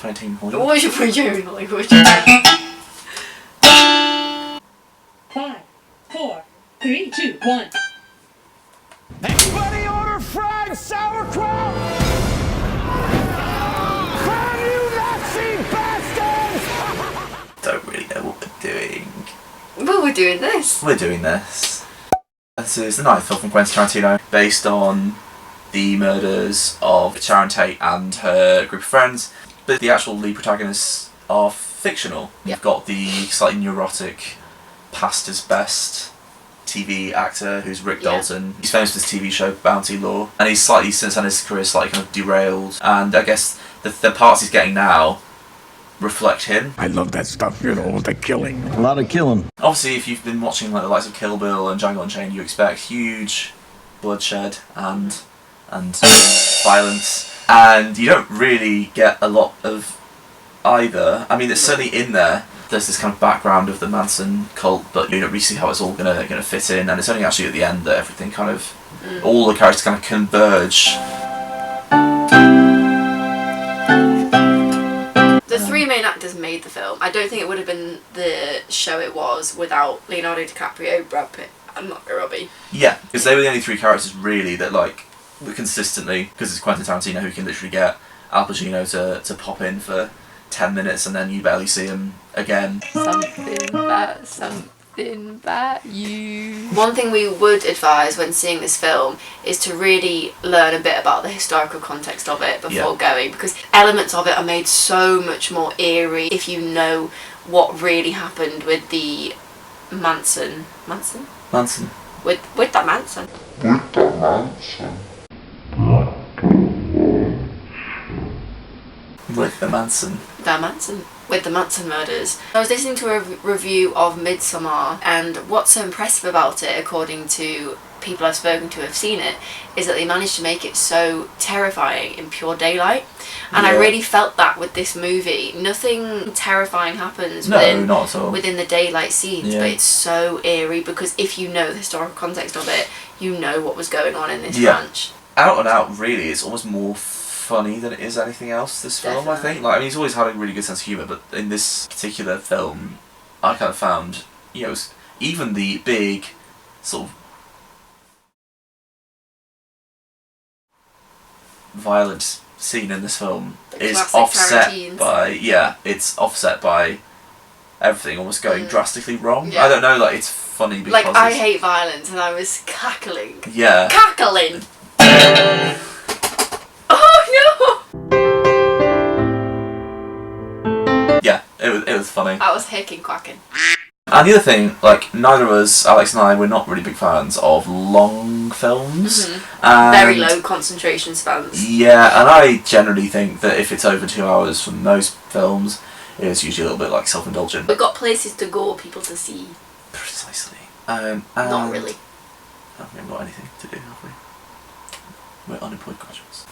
2018 Hollywood. What was your 2018 Hollywood? 5, 4, 3, 2, 1. Everybody order fried sauerkraut! Damn you Nazi bastards! Don't really know what we're doing. Well, we're doing this. We're doing this. This is the ninth film from Quentin Tarantino, based on the murders of Sharon Tate and her group of friends. But the actual lead protagonists are fictional. You've got the slightly neurotic, past his best TV actor who's Rick Dalton. He's famous for his TV show Bounty Law, and he's slightly, since then his career slightly kind of derailed, and I guess the parts he's getting now reflect him. I love that stuff, you know, the killing. A lot of killing. Obviously, if you've been watching like the likes of Kill Bill and Django Unchained, you expect huge bloodshed and violence, and you don't really get a lot of either. I mean, it's certainly in there. There's this kind of background of the Manson cult, but you don't really see how it's all gonna fit in, and it's only actually at the end that everything kind of, all the characters kind of converge. The three main actors made the film. I don't think it would have been the show it was without Leonardo DiCaprio, Brad Pitt, and Margot Robbie. Yeah, because they were the only three characters really that like were consistently, because it's Quentin Tarantino who can literally get Al Pacino to pop in for 10 minutes and then you barely see him again. Something about you. One thing we would advise when seeing this film is to really learn a bit about the historical context of it before going, because elements of it are made so much more eerie if you know what really happened with the Manson. With the Manson. With the Manson murders. I was listening to a review of Midsommar, and what's so impressive about it, according to people I've spoken to who've seen it, is that they managed to make it so terrifying in pure daylight. And I really felt that with this movie. Nothing terrifying happens not at all. within the daylight scenes, but it's so eerie because if you know the historical context of it, you know what was going on in this ranch. Out and out, really, it's almost more funny than it is anything else, this film, I think. Like, I mean, he's always had a really good sense of humour, but in this particular film, I kind of found, you know, even the big sort of violent scene in this film is offset by, it's offset by everything almost going drastically wrong. I don't know, like, it's funny because... Like, I hate violence, and I was cackling. Yeah. Cackling! Yeah, it was funny. I was hicking quacking. And the other thing, like, neither of us, Alex and I, we're not really big fans of long films. Very low concentration spans. Yeah, and I generally think that if it's over 2 hours for most films, it's usually a little bit like self-indulgent. We've got places to go, people to see. Precisely. Not really. We haven't got anything to do, have we? We're unemployed graduates.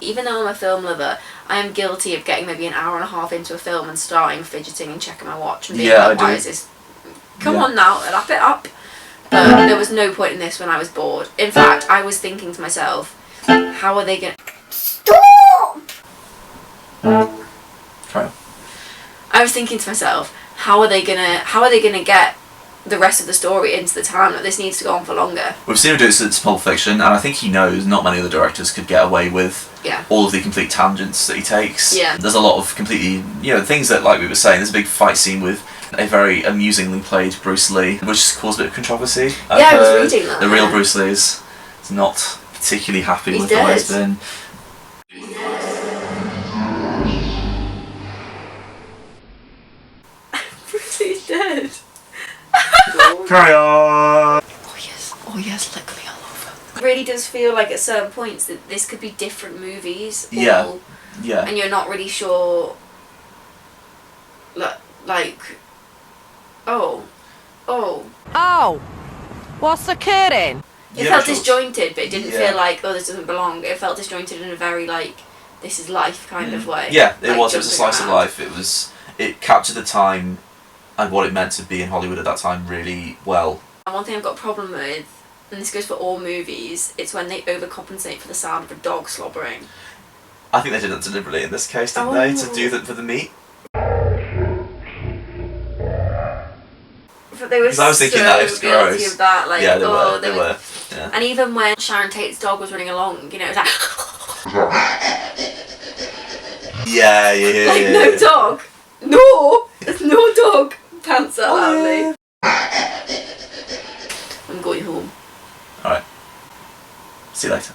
Even though I'm a film lover, I am guilty of getting maybe an hour and a half into a film and starting fidgeting and checking my watch and being like, why is this? Come on now, wrap it up. But there was no point in this when I was bored. In fact, I was thinking to myself, how are they gonna... Stop! Carry on. I was thinking to myself, how are they gonna get the rest of the story into the time that this needs to go on for longer? We've seen him do it since Pulp Fiction, and I think he knows not many other directors could get away with all of the complete tangents that he takes. Yeah. There's a lot of completely, you know, things that, like we were saying, there's a big fight scene with a very amusingly played Bruce Lee, which has caused a bit of controversy. Yeah, I was reading that. The real Bruce Lee is not particularly happy with the way it's been. Bruce Lee's dead. Carry on! Oh yes, lick me all over. It really does feel like at certain points that this could be different movies. Yeah. And you're not really sure, like, oh, what's the kidding? It felt disjointed, but it didn't feel like, oh, this doesn't belong. It felt disjointed in a very, like, this is life kind of way. Yeah, it like, was a slice of life. It captured the time and what it meant to be in Hollywood at that time really well. And one thing I've got a problem with, and this goes for all movies, it's when they overcompensate for the sound of a dog slobbering. I think they did it deliberately in this case, didn't they? To do that for the meat. But they were Because I was thinking so that it's guilty gross. of that. Like, Yeah, they oh, were. They were. Yeah. And even when Sharon Tate's dog was running along, you know, it was like. Yeah. Like, no dog. No! There's no dog. Pants out loudly. I'm going home. Alright. See you later.